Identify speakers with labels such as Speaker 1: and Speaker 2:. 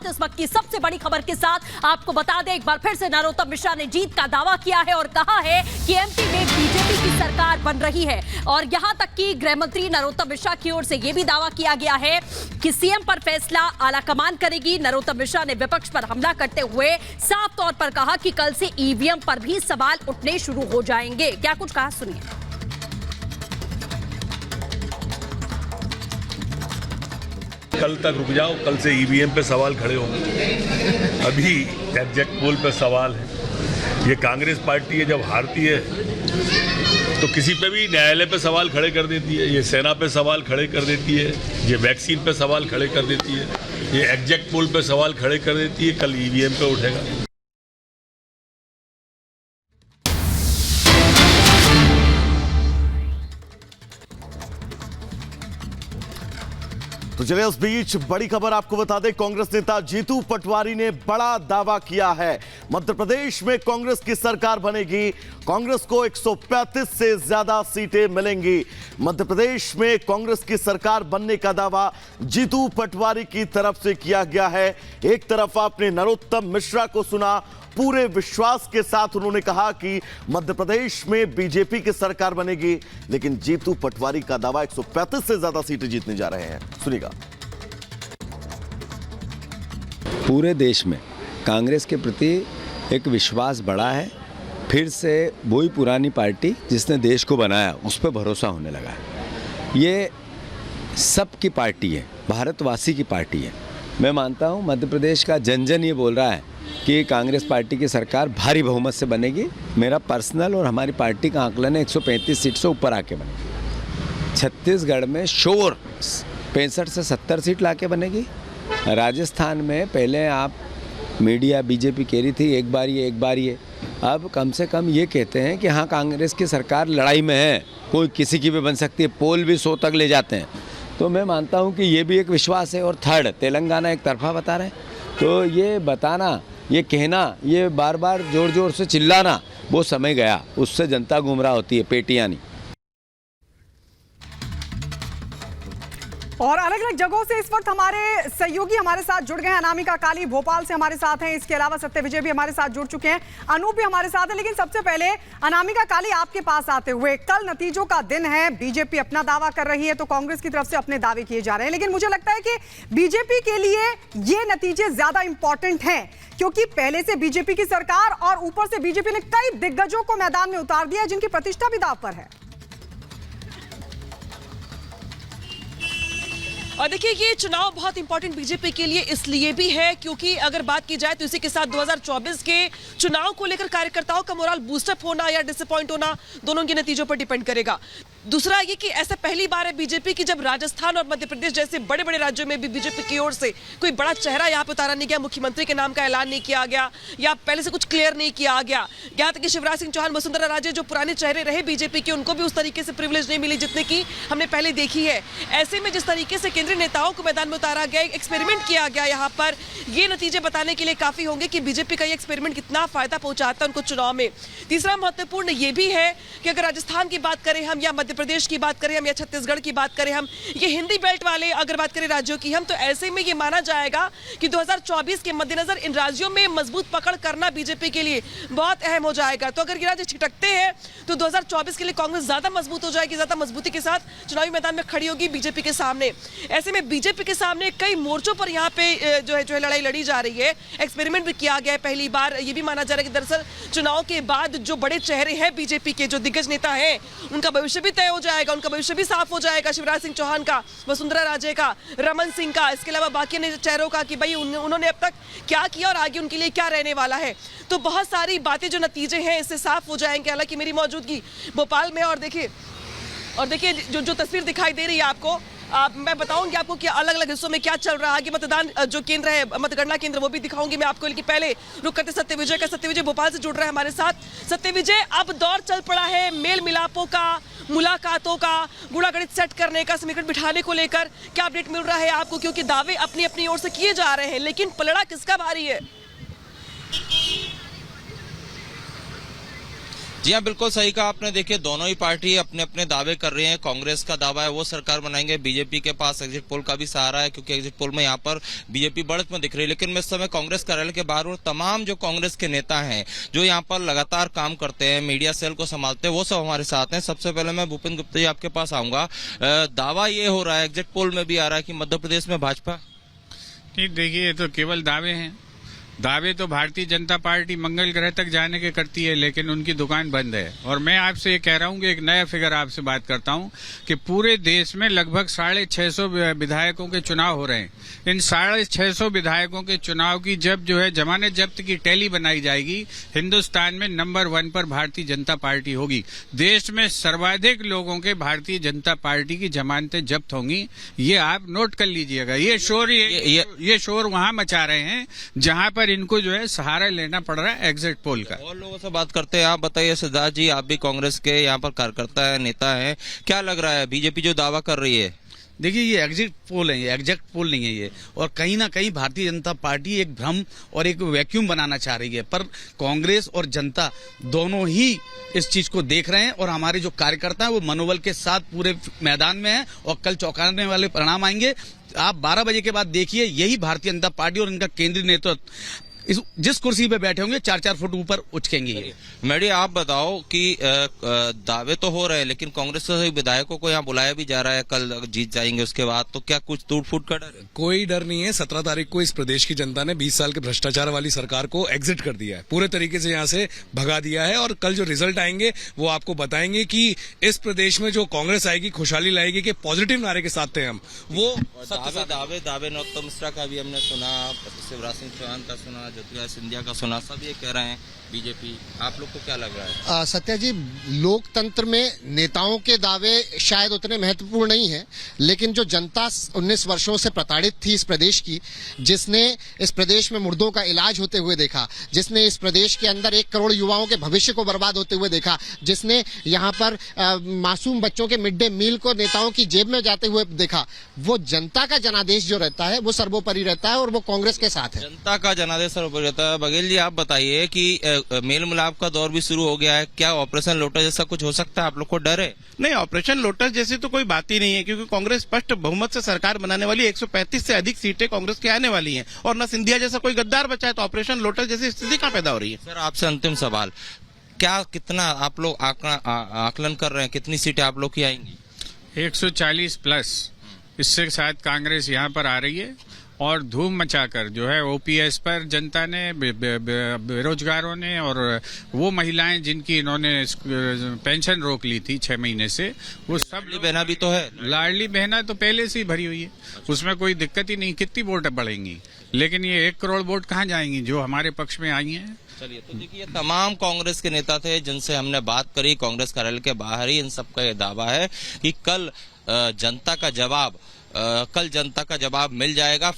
Speaker 1: इस वक्त की सबसे बड़ी खबर के साथ आपको बता दें, एक बार फिर से नरोत्तम मिश्रा ने जीत का दावा किया है और कहा है कि एमपी में बीजेपी की सरकार बन रही है। और यहां तक कि गृह मंत्री नरोत्तम मिश्रा की ओर से यह भी दावा किया गया है कि सीएम पर फैसला आलाकमान करेगी। नरोत्तम मिश्रा ने विपक्ष पर हमला करते हुए साफ तौर पर कहा कि कल से ईवीएम पर भी सवाल उठने शुरू हो जाएंगे। क्या कुछ कहा, सुनिए।
Speaker 2: कल तक रुक जाओ, कल से ईवीएम पे सवाल खड़े होंगे। अभी एग्जिट पोल पे सवाल है। ये कांग्रेस पार्टी है, जब हारती है तो किसी पे भी न्यायालय पे सवाल खड़े कर देती है। ये सेना पे सवाल खड़े कर देती है, ये वैक्सीन पे सवाल खड़े कर देती है, ये एग्जिट पोल पे सवाल खड़े कर देती है। कल ईवीएम पे उठेगा।
Speaker 3: तो चलिए उस बीच बड़ी खबर आपको बता दें, कांग्रेस नेता जीतू पटवारी ने बड़ा दावा किया है। मध्य प्रदेश में कांग्रेस की सरकार बनेगी, कांग्रेस को 135 से ज्यादा सीटें मिलेंगी। मध्य प्रदेश में कांग्रेस की सरकार बनने का दावा जीतू पटवारी की तरफ से किया गया है। एक तरफ आपने नरोत्तम मिश्रा को सुना, पूरे विश्वास के साथ उन्होंने कहा कि मध्य प्रदेश में बीजेपी की सरकार बनेगी, लेकिन जीतू पटवारी का दावा 135 से ज्यादा सीटें जीतने जा रहे हैं। सुनिएगा।
Speaker 4: पूरे देश में कांग्रेस के प्रति एक विश्वास बढ़ा है। फिर से वही पुरानी पार्टी जिसने देश को बनाया उस पर भरोसा होने लगा है। ये सबकी पार्टी है, भारतवासी की पार्टी है। मैं मानता हूँ मध्य प्रदेश का जन जन ये बोल रहा है कि कांग्रेस पार्टी की सरकार भारी बहुमत से बनेगी। मेरा पर्सनल और हमारी पार्टी का आंकलन है 135 सीट से ऊपर आके बनेगी। छत्तीसगढ़ में शोर 65 से 70 सीट लाके बनेगी। राजस्थान में पहले आप मीडिया बीजेपी कह रही थी एक बार ये, अब कम से कम ये कहते हैं कि हाँ कांग्रेस की सरकार लड़ाई में है, कोई किसी की भी बन सकती है, पोल भी 100 तक ले जाते हैं। तो मैं मानता हूँ कि ये भी एक विश्वास है। और थर्ड, तेलंगाना एक तरफा बता रहे हैं, तो ये बताना, ये कहना, ये बार बार जोर जोर से चिल्लाना, वो समय गया, उससे जनता गुमराह होती है, पेटियां नहीं।
Speaker 5: और अलग अलग जगहों से इस वक्त हमारे सहयोगी हमारे साथ जुड़ गए हैं। अनामिका काली भोपाल से हमारे साथ हैं, इसके अलावा सत्य विजय भी हमारे साथ जुड़ चुके हैं, अनूप भी हमारे साथ है। लेकिन सबसे पहले अनामिका काली, आपके पास आते हुए, कल नतीजों का दिन है, बीजेपी अपना दावा कर रही है तो कांग्रेस की तरफ से अपने दावे किए जा रहे हैं। लेकिन मुझे लगता है कि बीजेपी के लिए ये नतीजे ज्यादा इंपॉर्टेंट हैं, क्योंकि पहले से बीजेपी की सरकार और ऊपर से बीजेपी ने कई दिग्गजों को मैदान में उतार दिया है जिनकी प्रतिष्ठा भी दांव पर है।
Speaker 6: और देखिए, ये चुनाव बहुत इंपॉर्टेंट बीजेपी के लिए इसलिए भी है क्योंकि अगर बात की जाए तो इसी के साथ 2024 के चुनाव को लेकर कार्यकर्ताओं का मोरल बूस्टअप होना या डिसअपॉइंट होना, दोनों के नतीजों पर डिपेंड करेगा। दूसरा ये कि ऐसा पहली बार है बीजेपी की जब राजस्थान और मध्य प्रदेश जैसे बड़े बड़े राज्यों में भी बीजेपी की ओर से कोई बड़ा चेहरा यहाँ पे उतारा नहीं गया, मुख्यमंत्री के नाम का ऐलान नहीं किया गया या पहले से कुछ क्लियर नहीं किया गया। यहाँ तक कि शिवराज सिंह चौहान, वसुंधरा राजे जो पुराने चेहरे रहे बीजेपी के, उनको भी उस तरीके से प्रिविलेज नहीं मिली जितने की हमने पहले देखी है। ऐसे में जिस तरीके से केंद्रीय नेताओं को मैदान में उतारा गया, एक्सपेरिमेंट किया गया यहाँ पर, ये नतीजे बताने के लिए काफी होंगे कि बीजेपी का ये एक्सपेरिमेंट कितना फायदा पहुंचाता है उनको चुनाव में। तीसरा महत्वपूर्ण ये भी है कि अगर राजस्थान की बात करें हम, या मध्य प्रदेश की बात करें हम, या छत्तीसगढ़ की बात करें हम, ये हिंदी बेल्ट वाले अगर बात करें राज्यों की हम, तो ऐसे में ये माना जाएगा कि 2024 के मद्देनजर इन राज्यों में मजबूत पकड़ करना बीजेपी के लिए बहुत अहम हो जाएगा। तो अगर ये राज्य छिटकते हैं तो 2024 के लिए कांग्रेस ज्यादा मजबूत हो जाएगी, ज्यादा मजबूती के साथ चुनावी मैदान में खड़ी होगी बीजेपी के सामने। ऐसे में बीजेपी के सामने कई मोर्चों पर यहाँ पे जो है लड़ाई लड़ी जा रही है। एक्सपेरिमेंट भी किया गया है पहली बार। ये भी माना जा रहा है कि दरअसल चुनाव के बाद जो बड़े चेहरे हैं बीजेपी के, जो दिग्गज नेता हैं, उनका भविष्य भी तय हो जाएगा, उनका भविष्य भी साफ हो जाएगा। शिवराज सिंह चौहान का, वसुंधरा राजे का, रमन सिंह का, इसके अलावा बाकी चेहरों का कि भाई उन्होंने अब तक क्या किया और आगे उनके लिए क्या रहने वाला है। तो बहुत सारी बातें जो नतीजे हैं इससे साफ हो जाएंगे। हालांकि मेरी मौजूदगी भोपाल में, और देखिए जो तस्वीर दिखाई दे रही है आपको, मैं बताऊंगी आपको कि अलग अलग हिस्सों में क्या चल रहा है। कि मतदान जो केंद्र है, मतगणना केंद्र, वो भी दिखाऊंगी मैं आपको। लेकिन पहले रुक करते सत्य विजय का। सत्य विजय भोपाल से जुड़ रहा है हमारे साथ। सत्य विजय, अब दौर चल पड़ा है मेल मिलापों का, मुलाकातों का, गुणागणित सेट करने का, समीकरण बिठाने को लेकर क्या अपडेट मिल रहा है आपको? क्योंकि दावे अपनी अपनी ओर से किए जा रहे हैं, लेकिन पलड़ा किसका भारी है?
Speaker 7: जी हाँ, बिल्कुल सही कहा आपने। देखिए, दोनों ही पार्टी अपने अपने दावे कर रही हैं। कांग्रेस का दावा है वो सरकार बनाएंगे, बीजेपी के पास एग्जिट पोल का भी सहारा है, क्योंकि एग्जिट पोल में यहाँ पर बीजेपी बढ़त में दिख रही है। लेकिन मैं इस समय कांग्रेस कार्यालय के बाहर हूँ। तमाम जो कांग्रेस के नेता हैं जो यहाँ पर लगातार काम करते हैं, मीडिया सेल को संभालते हैं, वो सब हमारे साथ हैं। सबसे पहले मैं भूपेंद्र गुप्ता जी आपके पास आऊंगा। दावा ये हो रहा है, एग्जिट पोल में भी आ रहा है कि मध्य प्रदेश में भाजपा।
Speaker 8: नहीं, देखिए, ये तो केवल दावे हैं। दावे तो भारतीय जनता पार्टी मंगल ग्रह तक जाने के करती है, लेकिन उनकी दुकान बंद है। और मैं आपसे ये कह रहा हूँ कि एक नया फिगर आपसे बात करता हूँ कि पूरे देश में लगभग 650 विधायकों के चुनाव हो रहे हैं। इन 650 विधायकों के चुनाव की जब जो है जमानत जब्त की टैली बनाई जाएगी, हिंदुस्तान में नंबर 1 पर भारतीय जनता पार्टी होगी। देश में सर्वाधिक लोगों के भारतीय जनता पार्टी की जमानतें जब्त होंगी। ये आप नोट कर लीजिएगा। ये शोर वहां मचा रहे हैं जहां पर इनको जो है सहारा लेना पड़ रहा है एग्जिट पोल का।
Speaker 7: और लोगों से बात करते हैं। आप बताइए सिद्धार्थ जी, आप भी कांग्रेस के यहाँ पर कार्यकर्ता है, नेता है, क्या लग रहा है बीजेपी जो दावा कर रही है?
Speaker 9: देखिए, ये एग्जिट पोल है, ये एग्जैक्ट पोल नहीं है ये। और कहीं ना कहीं भारतीय जनता पार्टी एक भ्रम और एक वैक्यूम बनाना चाह रही है, पर कांग्रेस और जनता दोनों ही इस चीज को देख रहे हैं। और हमारे जो कार्यकर्ता हैं वो मनोबल के साथ पूरे मैदान में हैं और कल चौंकाने वाले परिणाम आएंगे। आप 12 बजे के बाद देखिए, यही भारतीय जनता पार्टी और इनका केंद्रीय नेतृत्व जिस कुर्सी पे बैठे होंगे 4-4 फुट ऊपर उचकेंगे।
Speaker 7: मैडी, आप बताओ कि दावे तो हो रहे हैं, लेकिन कांग्रेस के विधायकों को यहाँ बुलाया भी जा रहा है, कल जीत जाएंगे उसके बाद, तो क्या कुछ टूट फूट का डर है?
Speaker 10: कोई डर नहीं है। 17 तारीख को इस प्रदेश की जनता ने 20 साल के भ्रष्टाचार वाली सरकार को एग्जिट कर दिया है, पूरे तरीके से यहाँ से भगा दिया है। और कल जो रिजल्ट आएंगे वो आपको बताएंगे कि इस प्रदेश में जो कांग्रेस आएगी, खुशहाली लाएगी, कि पॉजिटिव नारे के साथ थे हम। वो
Speaker 7: दावे नरोत्तम मिश्रा का भी हमने सुना, शिवराज सिंह चौहान का सुना, ज्योतिरादित्य सिंधिया का सुना, सब ये कह रहे हैं बीजेपी। आप लोग को क्या लग रहा है?
Speaker 11: सत्या जी, लोकतंत्र में नेताओं के दावे शायद उतने महत्वपूर्ण नहीं है, लेकिन जो जनता 19 वर्षों से प्रताड़ित थी इस प्रदेश की, जिसने इस प्रदेश में मुर्दों का इलाज होते हुए देखा, जिसने इस प्रदेश के अंदर 1 करोड़ युवाओं के भविष्य को बर्बाद होते हुए देखा, जिसने यहाँ पर मासूम बच्चों के मिड डे मील को नेताओं की जेब में जाते हुए देखा, वो जनता का जनादेश जो रहता है वो सर्वोपरि रहता है और वो कांग्रेस के साथ है।
Speaker 7: जनता का जनादेश सर्वोपरि रहता है। बघेल जी, आप बताइए कि मेल मिलाप का दौर भी शुरू हो गया है, क्या ऑपरेशन लोटस जैसा कुछ हो सकता है? आप लोग को डर है?
Speaker 12: नहीं, ऑपरेशन लोटस जैसी तो कोई बात ही नहीं है, क्योंकि कांग्रेस स्पष्ट बहुमत से सरकार बनाने वाली 135 से अधिक सीटें कांग्रेस की आने वाली हैं, और न सिंधिया जैसा कोई गद्दार बचा है, तो ऑपरेशन लोटस जैसी स्थिति कहाँ पैदा हो रही है?
Speaker 7: सर, आपसे अंतिम सवाल, क्या कितना आप लोग आकलन कर रहे हैं, कितनी सीटें आप लोग की आएंगी?
Speaker 8: 140 प्लस। इससे शायद कांग्रेस यहाँ पर आ रही है और धूम मचाकर जो है ओपीएस पर जनता ने, बेरोजगारों ने और वो महिलाएं जिनकी इन्होंने पेंशन रोक ली थी 6 महीने से, वो सब।
Speaker 7: लाडली बहना भी तो है।
Speaker 8: लाडली बहना तो पहले से ही भरी हुई है, उसमें कोई दिक्कत ही नहीं। कितनी वोट बढ़ेंगी, लेकिन ये 1 करोड़ वोट कहाँ जाएंगी जो हमारे पक्ष में आई हैं?
Speaker 7: चलिए, तो देखिए, तमाम कांग्रेस के नेता थे जिनसे हमने बात करी कांग्रेस कार्यालय के बाहर ही। इन सबका ये दावा है कि कल जनता का जवाब मिल जाएगा।